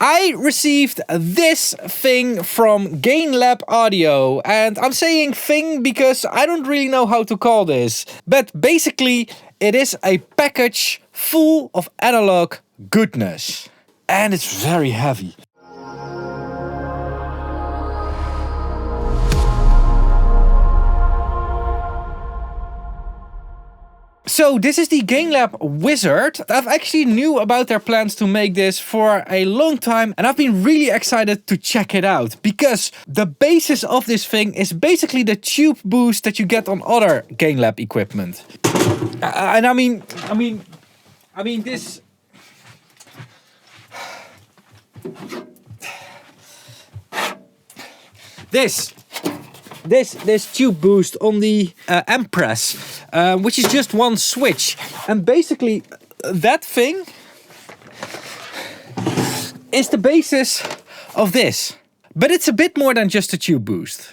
I received this thing from Gain Lab Audio, and I'm saying thing because I don't really know how to call this, but basically it is a package full of analog goodness, and it's very heavy. So this is the Gain Lab Wizard. I've actually knew about their plans to make this for a long time, and I've been really excited to check it out because the basis of this thing is basically the tube boost that you get on other Gain Lab equipment. And I mean this. This tube boost on the Empress, which is just one switch, and basically that thing is the basis of this, but it's a bit more than just a tube boost.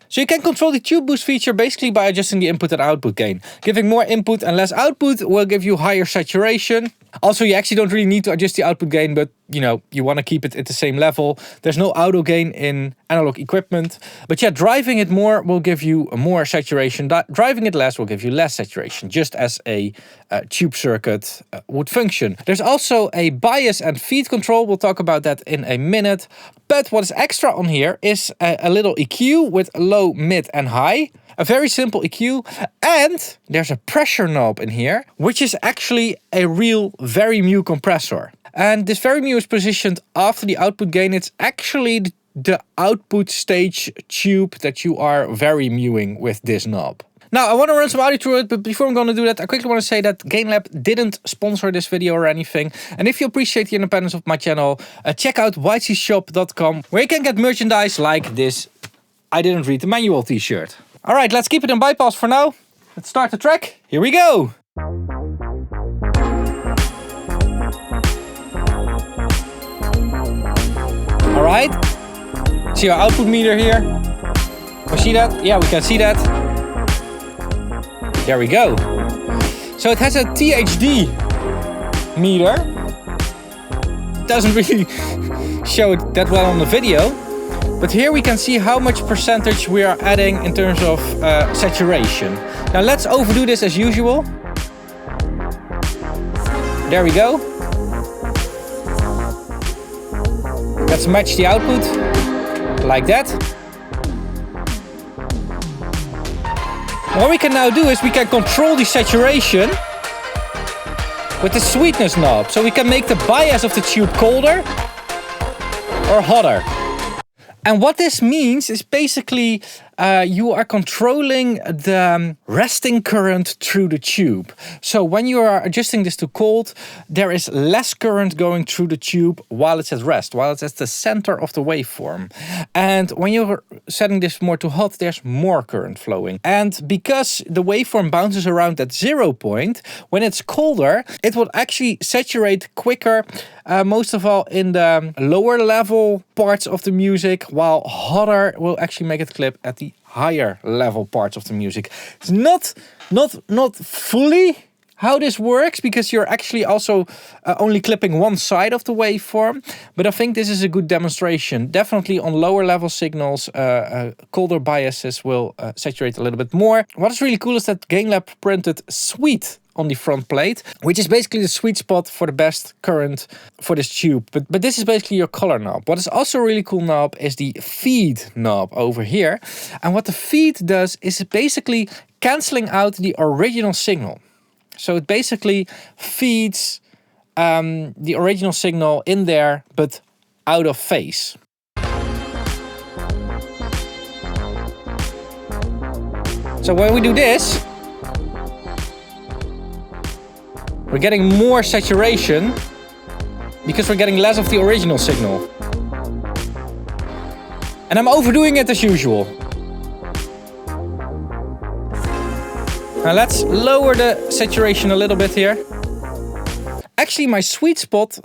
So you can control the tube boost feature basically by adjusting the input and output gain. Giving more input and less output will give you higher saturation. Also, you actually don't really need to adjust the output gain, but you know, you want to keep it at the same level. There's no auto gain in analog equipment. But yeah, driving it more will give you more saturation. Driving it less will give you less saturation, just as a tube circuit would function. There's also a bias and feed control. We'll talk about that in a minute. But what is extra on here is a little EQ with low, mid and high. A very simple EQ, and there's a pressure knob in here, which is actually a real Very-Mu compressor. And this Very-Mu is positioned after the output gain. It's actually the output stage tube that you are Very-Muing with this knob. Now, I want to run some audio through it, but before I'm going to do that, I quickly want to say that Gain Lab didn't sponsor this video or anything. And if you appreciate the independence of my channel, check out ytshop.com, where you can get merchandise like this I didn't read the manual t-shirt. Alright, let's keep it in bypass for now. Let's start the track. Here we go! Alright. See our output meter here. We see that? Yeah, we can see that. There we go. So it has a THD meter. Doesn't really show it that well on the video. But here we can see how much percentage we are adding in terms of saturation. Now let's overdo this as usual. There we go. Let's match the output, like that. What we can now do is we can control the saturation with the sweetness knob. So we can make the bias of the tube colder or hotter. And what this means is basically you are controlling the resting current through the tube. So when you are adjusting this to cold, there is less current going through the tube while it's at rest, while it's at the center of the waveform. And when you're setting this more to hot, there's more current flowing. And because the waveform bounces around that 0 point, when it's colder, it will actually saturate quicker, most of all in the lower level parts of the music, while hotter will actually make it clip at the higher level parts of the music. It's not fully how this works, because you're actually also only clipping one side of the waveform, but I think this is a good demonstration. Definitely on lower level signals, colder biases will saturate a little bit more. What is really cool is that Gain Lab printed sweet on the front plate, which is basically the sweet spot for the best current for this tube. But this is basically your color knob. What is also a really cool knob is the feed knob over here. And what the feed does is basically canceling out the original signal. So it basically feeds the original signal in there, but out of phase. So when we do this, we're getting more saturation because we're getting less of the original signal. And I'm overdoing it as usual. Now let's lower the saturation a little bit here. Actually, my sweet spot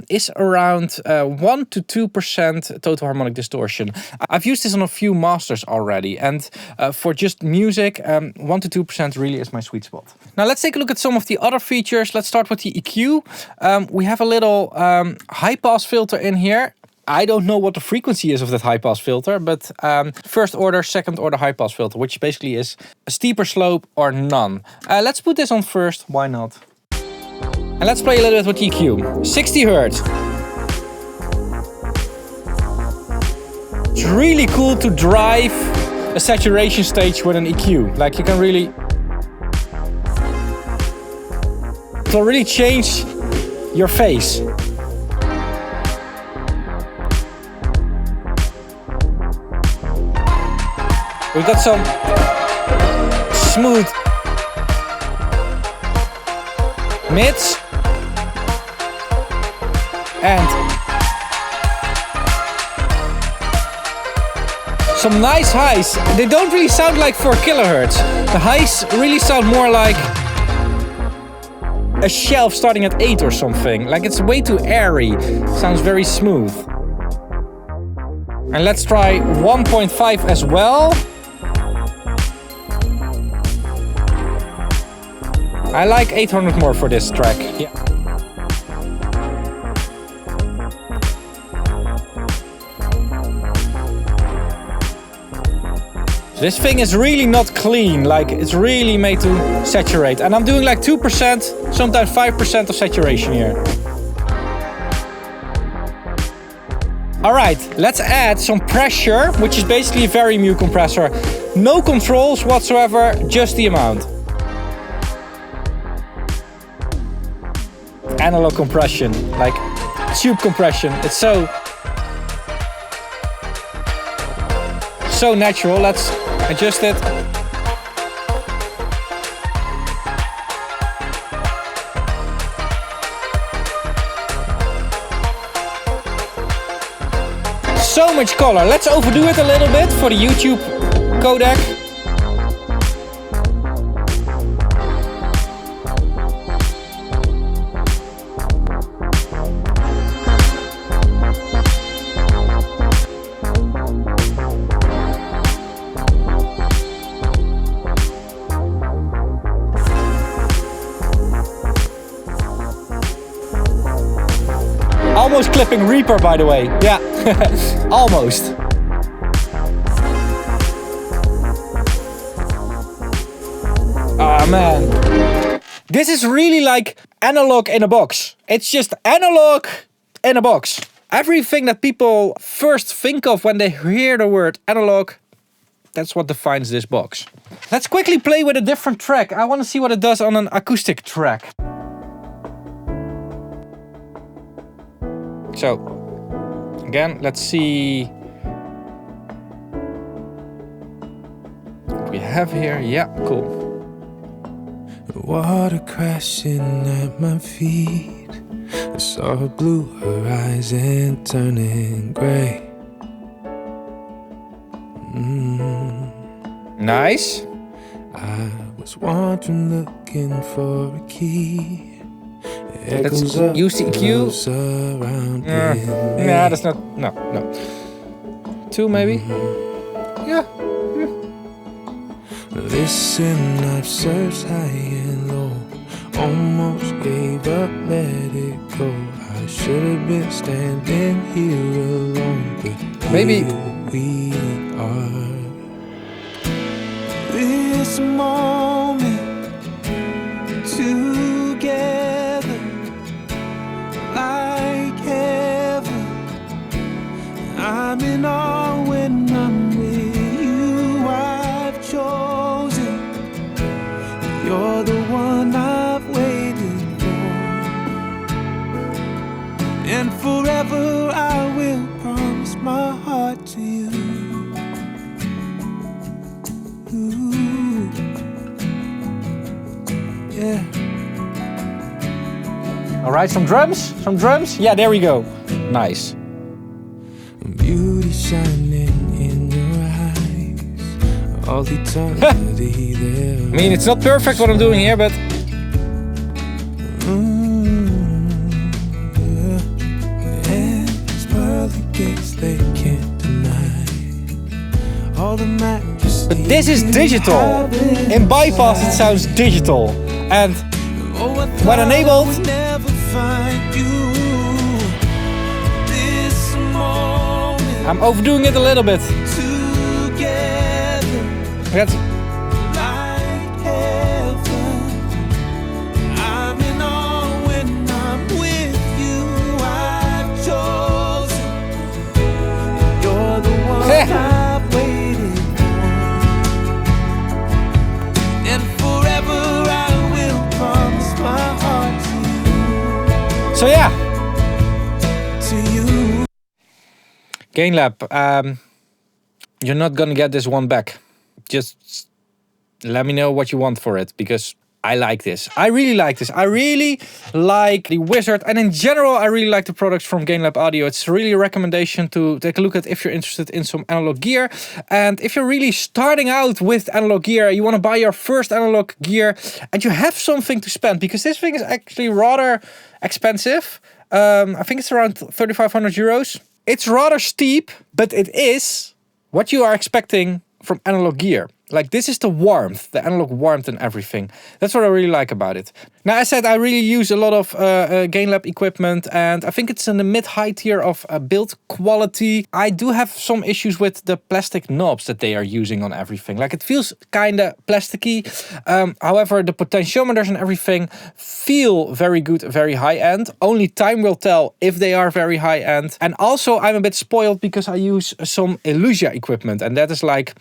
is around 1 to 2% total harmonic distortion. I've used this on a few masters already, and for just music, 1 to 2% really is my sweet spot. Now let's take a look at some of the other features. Let's start with the EQ. We have a little high pass filter in here. I don't know what the frequency is of that high pass filter, but first order, second order high pass filter, which basically is a steeper slope or none. Let's put this on first, why not? And let's play a little bit with EQ. 60 Hertz. It's really cool to drive a saturation stage with an EQ. Like you can really... It'll really change your face. We got some smooth mids and some nice highs. They don't really sound like 4 kilohertz. The highs really sound more like a shelf starting at 8 or something. Like it's way too airy. Sounds very smooth. And let's try 1.5 as well. I like 800 more for this track. Yeah. This thing is really not clean, like it's really made to saturate. And I'm doing like 2%, sometimes 5% of saturation here. Alright, let's add some pressure, which is basically a very mu compressor. No controls whatsoever, just the amount. Analog compression, like tube compression. It's so natural. Let's adjust it. So much color. Let's overdo it a little bit for the YouTube codec. Almost clipping Reaper, by the way. Yeah, almost. Ah, man. This is really like analog in a box. It's just analog in a box. Everything that people first think of when they hear the word analog, that's what defines this box. Let's quickly play with a different track. I want to see what it does on an acoustic track. So, again, let's see what we have here. Yeah, cool. The water crashing at my feet. I saw a blue horizon turning gray. Nice. I was wandering looking for a key. Let's use the EQ. Nah, that's not. No. 2 maybe. Yeah. Listen, I've searched high and low. Almost gave up, let it go. I should have been standing here alone, but maybe here we are. This moment together like heaven. I'm in awe when I'm with you. I've chosen. You're the one I've waited for, and forever I will promise my heart to you. Ooh. Yeah. All right, some drums. Yeah, there we go. Nice. Beauty shining in your eyes, all eternity there. I mean, it's not perfect what I'm doing here, but yeah. gates they can't deny. All the majesty. But this is digital. In bypass it sounds digital. And when enabled, I'm overdoing it a little bit. That's so yeah. GainLab, you're not gonna get this one back. Just let me know what you want for it, because I like this. I really like this. I really like the Wizard, and in general I really like the products from GainLab Audio. It's really a recommendation to take a look at if you're interested in some analog gear. And if you're really starting out with analog gear, you want to buy your first analog gear and you have something to spend, because this thing is actually rather expensive. I think it's around 3,500 euros. It's rather steep, but it is what you are expecting from analog gear. Like, this is the warmth, the analog warmth and everything. That's what I really like about it. Now, as I said, I really use a lot of GainLab equipment, and I think it's in the mid-high tier of build quality. I do have some issues with the plastic knobs that they are using on everything. Like, it feels kind of plasticky. However, the potentiometers and everything feel very good, very high-end. Only time will tell if they are very high-end. And also, I'm a bit spoiled because I use some Illusia equipment, and that is like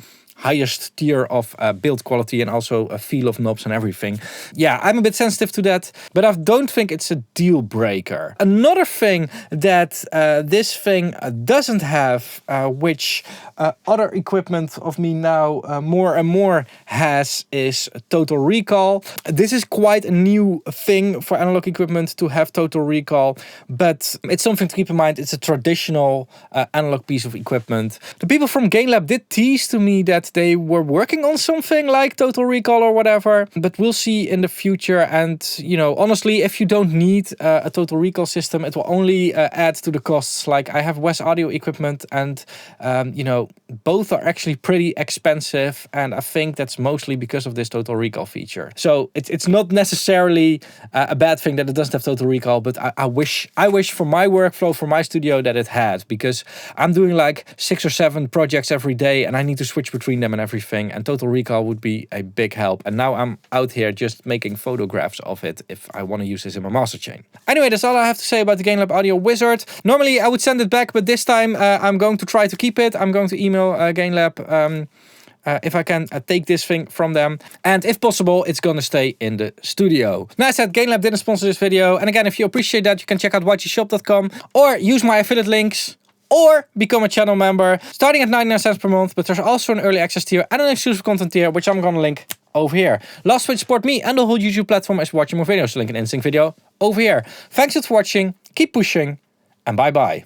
highest tier of build quality and also a feel of knobs and everything. Yeah, I'm a bit sensitive to that, but I don't think it's a deal breaker. Another thing that this thing doesn't have, which other equipment of me now more and more has, is total recall. This is quite a new thing for analog equipment to have total recall, but it's something to keep in mind. It's a traditional analog piece of equipment. The people from GainLab did tease to me that they were working on something like total recall or whatever, but we'll see in the future. And, you know, honestly, if you don't need a total recall system, it will only add to the costs. Like, I have Wes Audio equipment, and you know, both are actually pretty expensive, and I think that's mostly because of this total recall feature. So it's not necessarily a bad thing that it doesn't have total recall, but I wish for my workflow, for my studio, that it had, because I'm doing like 6 or 7 projects every day and I need to switch between them and everything, and total recall would be a big help. And now I'm out here just making photographs of it if I want to use this in my master chain. Anyway, that's all I have to say about the GainLab Audio Wizard. Normally I would send it back, but this time I'm going to try to keep it. I'm going to email GainLab if I can take this thing from them, and if possible it's gonna stay in the studio. Now, I said GainLab didn't sponsor this video, and again, if you appreciate that, you can check out ytshop.com or use my affiliate links, or become a channel member, starting at 99 cents per month. But there's also an early access tier and an exclusive content tier, which I'm gonna link over here. Last way to support me and the whole YouTube platform is watching more videos. Link an instant video over here. Thanks for watching, keep pushing, and bye bye.